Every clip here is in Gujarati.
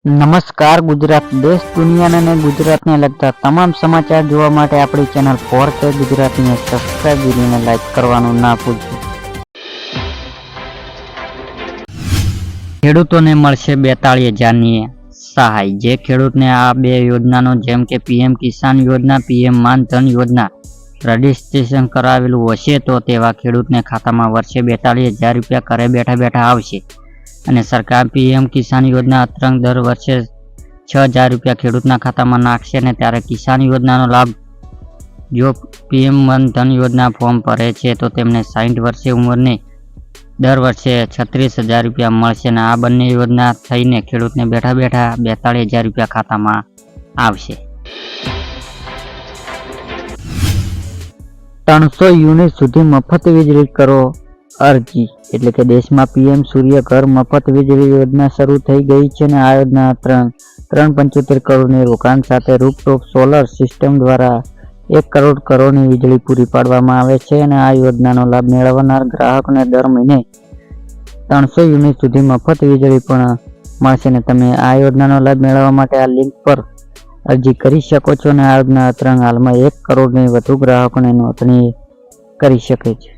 નમસ્કાર ગુજરાત દેશ દુનિયા અને ગુજરાતને લગતા તમામ સમાચાર જોવા માટે આપણી ચેનલ ફોર્કે ગુજરાતીને સબસ્ક્રાઇબ કરીને લાઈક કરવાનું ના ભૂલશો। ખેડૂતોને મળશે 42,000ની સહાય। જે ખેડૂતને આ બે યોજનાનો જેમ કે પીએમ કિસાન યોજના, પીએમ માન ધન યોજના રજીસ્ટ્રેશન કરાવેલું હશે તો તેવા ખેડૂતને ખાતામાં વર્ષે 42,000 રૂપિયા ઘરે બેઠા આવશે। અને સરકાર પીએમ કિસાન યોજના અંતર્ગત દર વર્ષે 6,000 રૂપિયા ખેડૂતના ખાતામાં નાખશે। અને ત્યારે કિસાન યોજનાનો લાભ જો પીએમ માન ધન યોજના ફોર્મ ભરે છે તો તેમને 60 વર્ષે ઉંમરને દર વર્ષે 36,000 રૂપિયા મળશે। અને આ બંને યોજના થઈને ખેડૂતને બેઠા 42,000 રૂપિયા ખાતામાં આવશે। 300 યુનિટ સુધી મફત વીજળી કરો અરજી। એટલે કે દેશમાં પીએમ સૂર્ય ઘર મફત વીજળી યોજના શરૂ થઈ ગઈ છે અને આ યોજના 375 કરોડની રોકાણ સાથે રૂફટોપ સોલર સિસ્ટમ દ્વારા 1 કરોડની વીજળી પૂરી પાડવામાં આવે છે। અને આ યોજનાનો લાભ મેળવનાર ગ્રાહકોને દર મહિને 300 યુનિટ સુધી મફત વીજળી પણ મળશે। અને તમે આ યોજનાનો લાભ મેળવવા માટે આ લિંક પર અરજી કરી શકો છો। અને આ યોજના અંતર્ગત હાલમાં 1 કરોડથી વધુ ગ્રાહકોને નોંધણી કરી શકે છે।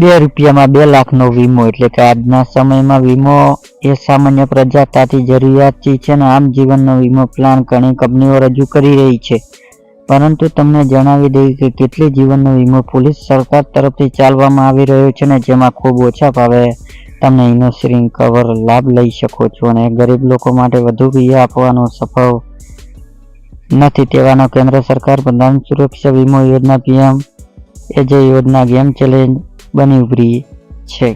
2 રૂપિયામાં 2 લાખનો વીમો। એટલે કે આજના સમયમાં વીમો એ સામાન્ય પ્રજાતાથી જરૂરિયાત છે અને આમ જીવનનો વીમો પ્લાન ઘણી કંપનીઓ રજૂ કરી રહી છે, પરંતુ તમને જણાવી દઈએ કે કેટલીક જીવનનો વીમો પોલિસી સરકાર તરફથી ચાલવામાં આવી રહ્યો છે અને જેમાં ખૂબ ઓછા ભાવે તમને ઇન્સ્યોરન્સ કવર લાભ લઈ શકો છો અને ગરીબ લોકો માટે વધુ વીમા આપવાનો સફળ નથી તેવાનો કેન્દ્ર સરકાર પ્રધાન સુરક્ષા વીમો યોજના પીએમ એ જે યોજના ગેમ ચેન્જર બની ઉભરી છે।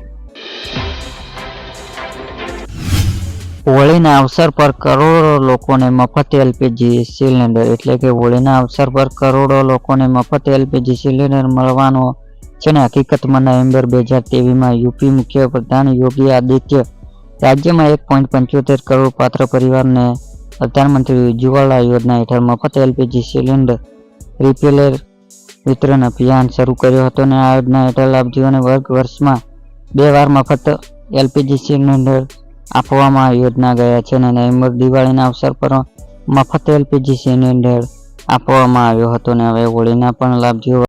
હોળીના અવસર પર કરોડો લોકોને મફત એલપીજી સિલિન્ડર। એટલે કે હોળીના અવસર પર કરોડો લોકોને મફત એલપીજી સિલિન્ડર મળવાનો છે ને હકીકતમાં નવેમ્બર 2023માં યુપી મુખ્યપ્રધાન યોગી આદિત્ય રાજ્યમાં 1.75 કરોડ પાત્ર પરિવારને પ્રધાનમંત્રી ઉજ્જવલા યોજના હેઠળ મફત એલપીજી સિલિન્ડર રિફિલ વિતરણ અભિયાન શરૂ કર્યો હતો। અને આ યોજના હેઠળ લાભાર્થીઓને વર્ષમાં 2 વાર મફત એલપીજી સિલિન્ડર આપવામાં યોજના ગયા છે। અને નવેમ્બર દિવાળીના અવસર પર મફત એલપીજી સિલિન્ડર આપવામાં આવ્યો હતો અને હવે હોળીના પણ લાભાર્થીઓ